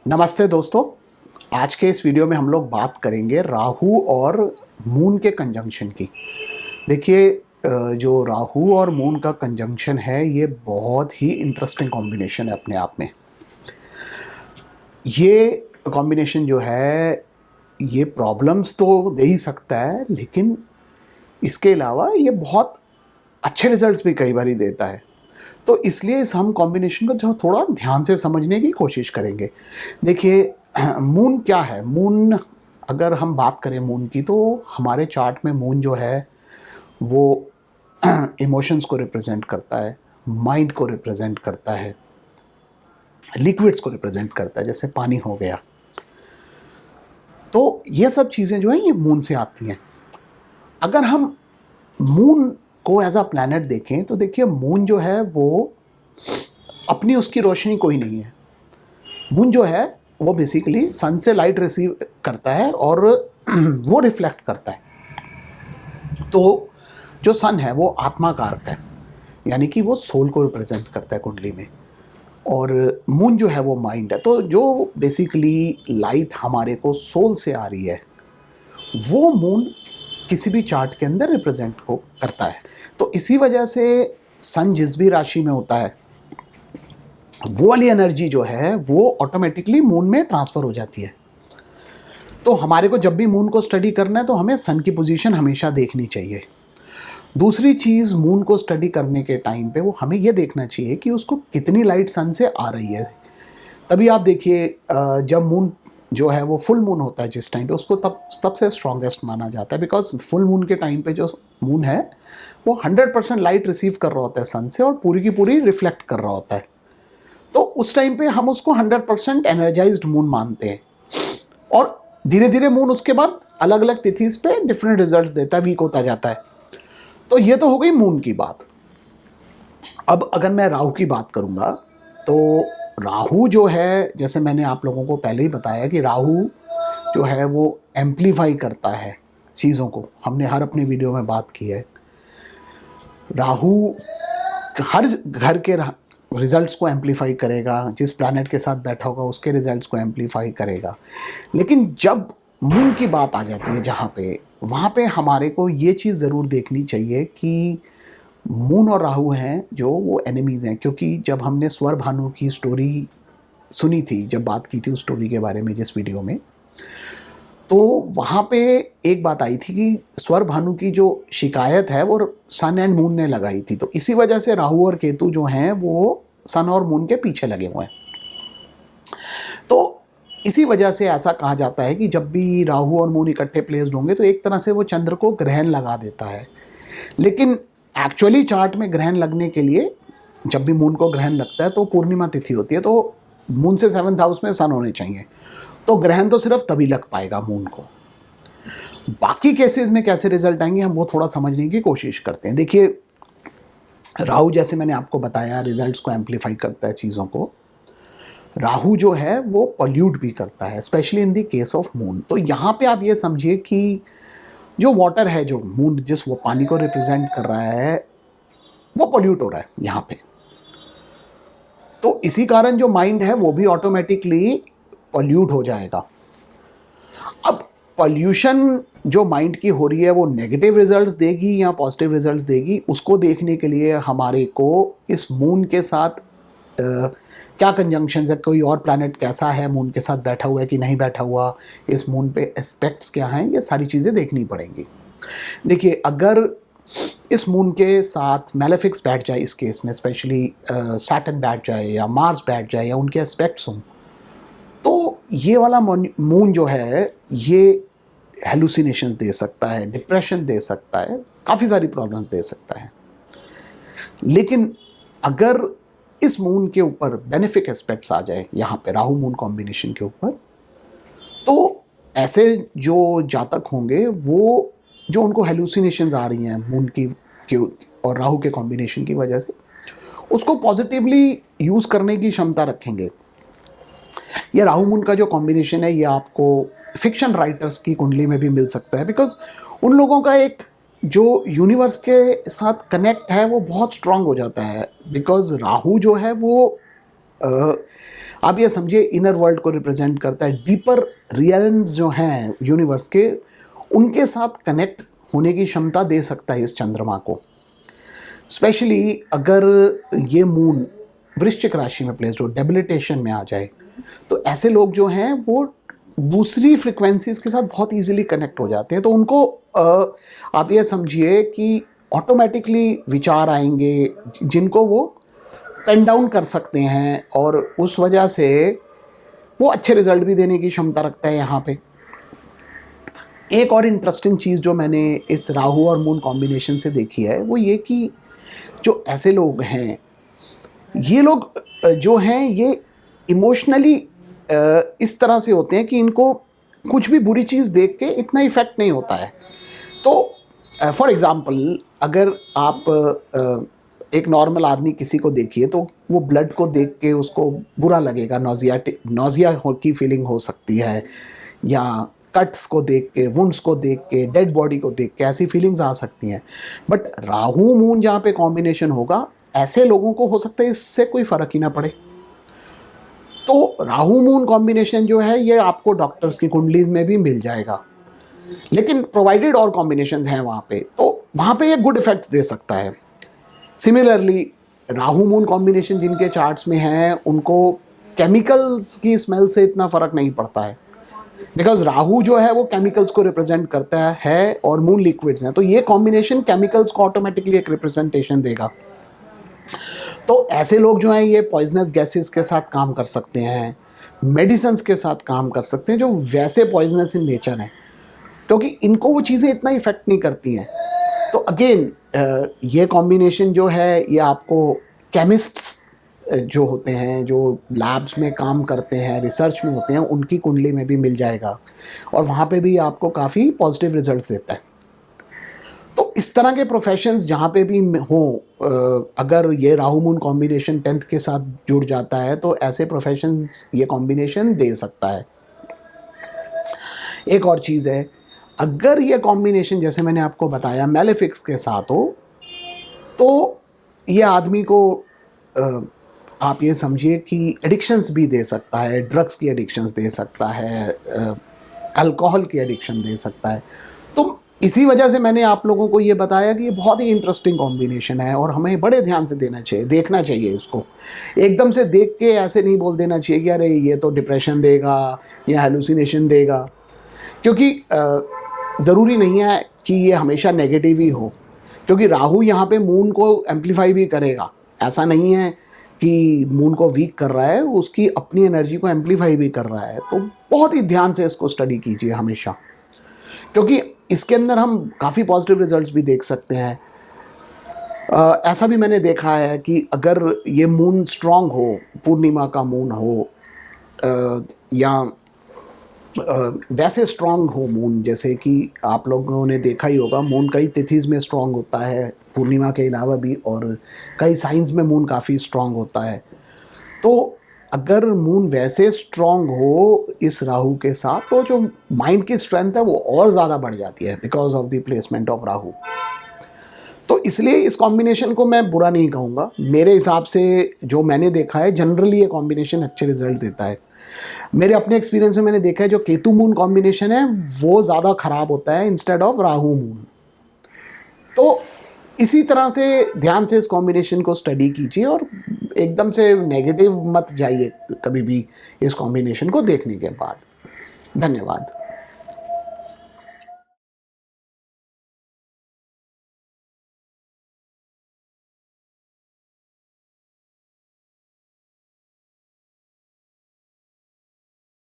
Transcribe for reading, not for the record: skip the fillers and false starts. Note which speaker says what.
Speaker 1: नमस्ते दोस्तों। आज के इस वीडियो में हम लोग बात करेंगे राहु और मून के कंजंक्शन की। देखिए, जो राहु और मून का कंजंक्शन है ये बहुत ही इंटरेस्टिंग कॉम्बिनेशन है अपने आप में। ये कॉम्बिनेशन जो है ये प्रॉब्लम्स तो दे ही सकता है, लेकिन इसके अलावा ये बहुत अच्छे रिजल्ट्स भी कई बार ही देता है। तो इसलिए इस हम कॉम्बिनेशन को जो थोड़ा ध्यान से समझने की कोशिश करेंगे। देखिए, मून क्या है? मून, अगर हम बात करें मून की, तो हमारे चार्ट में मून जो है वो इमोशंस को रिप्रेजेंट करता है, माइंड को रिप्रेजेंट करता है, लिक्विड्स को रिप्रेजेंट करता है, जैसे पानी हो गया। तो ये सब चीज़ें जो हैं ये मून से आती हैं। अगर हम मून को एज अ प्लैनेट देखें तो देखिए, मून जो है वो अपनी उसकी रोशनी कोई नहीं है। मून जो है वो बेसिकली सन से लाइट रिसीव करता है और वो रिफ्लेक्ट करता है। तो जो सन है वो आत्मा कारक है, यानी कि वो सोल को रिप्रेजेंट करता है कुंडली में, और मून जो है वो माइंड है। तो जो बेसिकली लाइट हमारे को सोल से आ रही है वो मून किसी भी चार्ट के अंदर रिप्रेजेंट को करता है। तो इसी वजह से सन जिस भी राशि में होता है वो वाली एनर्जी जो है वो ऑटोमेटिकली मून में ट्रांसफ़र हो जाती है। तो हमारे को जब भी मून को स्टडी करना है तो हमें सन की पोजीशन हमेशा देखनी चाहिए। दूसरी चीज़, मून को स्टडी करने के टाइम पे वो हमें ये देखना चाहिए कि उसको कितनी लाइट सन से आ रही है। तभी आप देखिए, जब मून जो है वो फुल मून होता है जिस टाइम पे, उसको तब सबसे स्ट्रॉन्गेस्ट माना जाता है, बिकॉज फुल मून के टाइम पे जो मून है वो 100% लाइट रिसीव कर रहा होता है सन से और पूरी की पूरी रिफ्लेक्ट कर रहा होता है। तो उस टाइम पे हम उसको 100% एनर्जाइज्ड मून मानते हैं। और धीरे धीरे मून उसके बाद अलग अलग तिथिस पे डिफरेंट रिजल्ट्स देता है, वीक होता जाता है। तो ये तो हो गई मून की बात। अब अगर मैं राहु की बात करूँगा तो राहु जो है, जैसे मैंने आप लोगों को पहले ही बताया कि राहु जो है वो एम्प्लीफाई करता है चीज़ों को। हमने हर अपने वीडियो में बात की है। राहु हर घर के रिजल्ट्स को एम्प्लीफाई करेगा, जिस प्लैनेट के साथ बैठा होगा उसके रिजल्ट्स को एम्प्लीफाई करेगा। लेकिन जब मून की बात आ जाती है जहाँ पे, वहाँ पे हमारे को ये चीज़ ज़रूर देखनी चाहिए कि मून और राहु हैं जो वो एनिमीज़ हैं। क्योंकि जब हमने स्वर भानु की स्टोरी सुनी थी, जब बात की थी उस स्टोरी के बारे में जिस वीडियो में, तो वहाँ पे एक बात आई थी कि स्वर भानु की जो शिकायत है वो सन एंड मून ने लगाई थी। तो इसी वजह से राहु और केतु जो हैं वो सन और मून के पीछे लगे हुए हैं। तो इसी वजह से ऐसा कहा जाता है कि जब भी राहु और मून इकट्ठे प्लेस्ड होंगे तो एक तरह से वो चंद्र को ग्रहण लगा देता है। लेकिन एक्चुअली चार्ट में ग्रहण लगने के लिए, जब भी मून को ग्रहण लगता है तो पूर्णिमा तिथि होती है, तो मून से 7th हाउस में सन होने चाहिए। तो ग्रहण तो सिर्फ तभी लग पाएगा मून को। बाकी केसेस में कैसे रिजल्ट आएंगे हम वो थोड़ा समझने की कोशिश करते हैं। देखिए, राहु जैसे मैंने आपको बताया रिजल्ट्स को एम्प्लीफाई करता है चीज़ों को। राहु जो है वो पॉल्यूट भी करता है, specially in the case of moon. तो यहाँ पे आप ये समझिए कि जो वाटर है, जो मून जिस वो पानी को रिप्रेजेंट कर रहा है, वो पॉल्यूट हो रहा है यहाँ पे। तो इसी कारण जो माइंड है वो भी ऑटोमेटिकली पॉल्यूट हो जाएगा। अब पॉल्यूशन जो माइंड की हो रही है वो नेगेटिव रिजल्ट्स देगी या पॉजिटिव रिजल्ट्स देगी, उसको देखने के लिए हमारे को इस मून के साथ क्या कंजंक्शन है, कोई और प्लैनेट कैसा है, मून के साथ बैठा हुआ है कि नहीं बैठा हुआ, इस मून पे एस्पेक्ट्स क्या हैं, ये सारी चीज़ें देखनी पड़ेंगी। देखिए, अगर इस मून के साथ मैलेफिक्स बैठ जाए, इस केस में स्पेशली सैटर्न बैठ जाए या मार्स बैठ जाए या उनके एस्पेक्ट्स हों, तो ये वाला मून जो है ये हेलुसिनेशंस दे सकता है, डिप्रेशन दे सकता है, काफ़ी सारी प्रॉब्लम्स दे सकता है। लेकिन अगर इस मून के ऊपर बेनिफिक एस्पेक्ट्स आ जाए, यहाँ पे राहु मून कॉम्बिनेशन के ऊपर, तो ऐसे जो जातक होंगे वो, जो उनको हेलुसिनेशंस आ रही हैं मून की और राहु के कॉम्बिनेशन की वजह से, उसको पॉजिटिवली यूज़ करने की क्षमता रखेंगे। ये राहु मून का जो कॉम्बिनेशन है ये आपको फिक्शन राइटर्स की कुंडली में भी मिल सकता है, बिकॉज उन लोगों का एक जो यूनिवर्स के साथ कनेक्ट है वो बहुत स्ट्रांग हो जाता है। बिकॉज राहु जो है वो आप ये समझिए इनर वर्ल्ड को रिप्रेजेंट करता है, डीपर रियल्म्स जो हैं यूनिवर्स के, उनके साथ कनेक्ट होने की क्षमता दे सकता है इस चंद्रमा को। स्पेशली अगर ये मून वृश्चिक राशि में प्लेस्ड हो, डेबिलिटेशन में आ जाए, तो ऐसे लोग जो हैं वो दूसरी फ्रिक्वेंसीज के साथ बहुत इजीली कनेक्ट हो जाते हैं। तो उनको आप ये समझिए कि ऑटोमेटिकली विचार आएंगे जिनको वो पेन डाउन कर सकते हैं, और उस वजह से वो अच्छे रिजल्ट भी देने की क्षमता रखता है यहाँ पे। एक और इंटरेस्टिंग चीज़ जो मैंने इस राहु और मून कॉम्बिनेशन से देखी है वो ये कि जो ऐसे लोग हैं, ये लोग जो हैं ये इमोशनली इस तरह से होते हैं कि इनको कुछ भी बुरी चीज़ देख के इतना इफ़ेक्ट नहीं होता है। तो फॉर एग्ज़ाम्पल अगर आप एक नॉर्मल आदमी किसी को देखिए तो वो ब्लड को देख के उसको बुरा लगेगा, नोज़िया की फीलिंग हो सकती है, या कट्स को देख के, वुंड्स को देख के, डेड बॉडी को देख के ऐसी फीलिंग्स आ सकती हैं। बट राहु मून जहाँ पे कॉम्बिनेशन होगा, ऐसे लोगों को हो सकता है इससे कोई फ़र्क ही ना पड़े। तो राहु मून कॉम्बिनेशन जो है ये आपको डॉक्टर्स की कुंडलीज में भी मिल जाएगा, लेकिन प्रोवाइडेड और कॉम्बिनेशंस हैं वहाँ पे, तो वहाँ पे ये गुड इफेक्ट्स दे सकता है। सिमिलरली राहु मून कॉम्बिनेशन जिनके चार्ट्स में हैं उनको केमिकल्स की स्मेल से इतना फ़र्क नहीं पड़ता है, बिकॉज राहु जो है वो केमिकल्स को रिप्रेजेंट करता है और मून लिक्विड्स हैं, तो ये कॉम्बिनेशन केमिकल्स को ऑटोमेटिकली एक रिप्रेजेंटेशन देगा। तो ऐसे लोग जो हैं ये पॉइजनस गैसेस के साथ काम कर सकते हैं, मेडिसिन्स के साथ काम कर सकते हैं जो वैसे पॉइजनस इन नेचर हैं, क्योंकि इनको वो चीज़ें इतना इफ़ेक्ट नहीं करती हैं। तो अगेन ये कॉम्बिनेशन जो है ये आपको केमिस्ट्स जो होते हैं, जो लैब्स में काम करते हैं, रिसर्च में होते हैं, उनकी कुंडली में भी मिल जाएगा और वहाँ पे भी आपको काफ़ी पॉजिटिव रिजल्ट्स देता है। तो इस तरह के प्रोफेशंस जहाँ पे भी हों, अगर ये राहु मून कॉम्बिनेशन 10th के साथ जुड़ जाता है तो ऐसे प्रोफेशंस ये कॉम्बिनेशन दे सकता है। एक और चीज़ है, अगर ये कॉम्बिनेशन जैसे मैंने आपको बताया मैलेफिक्स के साथ हो, तो ये आदमी को आप ये समझिए कि एडिक्शंस भी दे सकता है, ड्रग्स की एडिक्शंस दे सकता है, अल्कोहल की एडिक्शन दे सकता है। तो इसी वजह से मैंने आप लोगों को ये बताया कि ये बहुत ही इंटरेस्टिंग कॉम्बिनेशन है और हमें बड़े ध्यान से देखना चाहिए इसको। एकदम से देख के ऐसे नहीं बोल देना चाहिए कि अरे ये तो डिप्रेशन देगा या हेलुसिनेशन देगा, क्योंकि ज़रूरी नहीं है कि ये हमेशा नेगेटिव ही हो, क्योंकि राहु यहाँ पे मून को एम्पलीफाई भी करेगा। ऐसा नहीं है कि मून को वीक कर रहा है, उसकी अपनी एनर्जी को एम्पलीफाई भी कर रहा है। तो बहुत ही ध्यान से इसको स्टडी कीजिए हमेशा, क्योंकि इसके अंदर हम काफ़ी पॉजिटिव रिजल्ट्स भी देख सकते हैं। ऐसा भी मैंने देखा है कि अगर ये मून स्ट्रांग हो, पूर्णिमा का मून हो, या वैसे स्ट्रांग हो मून, जैसे कि आप लोगों ने देखा ही होगा मून कई तिथिज़ में स्ट्रांग होता है पूर्णिमा के अलावा भी, और कई साइंस में मून काफ़ी स्ट्रांग होता है। तो अगर मून वैसे स्ट्रांग हो इस राहु के साथ, तो जो माइंड की स्ट्रेंथ है वो और ज़्यादा बढ़ जाती है because of the placement of Rahu. तो इसलिए इस कॉम्बिनेशन को मैं बुरा नहीं कहूँगा। मेरे हिसाब से जो मैंने देखा है जनरली ये कॉम्बिनेशन अच्छे रिजल्ट देता है। मेरे अपने एक्सपीरियंस में मैंने देखा है जो केतु मून कॉम्बिनेशन है वो ज़्यादा ख़राब होता है इंस्टेड ऑफ राहु मून। तो इसी तरह से ध्यान से इस कॉम्बिनेशन को स्टडी कीजिए और एकदम से नेगेटिव मत जाइए कभी भी इस कॉम्बिनेशन को देखने के बाद। धन्यवाद।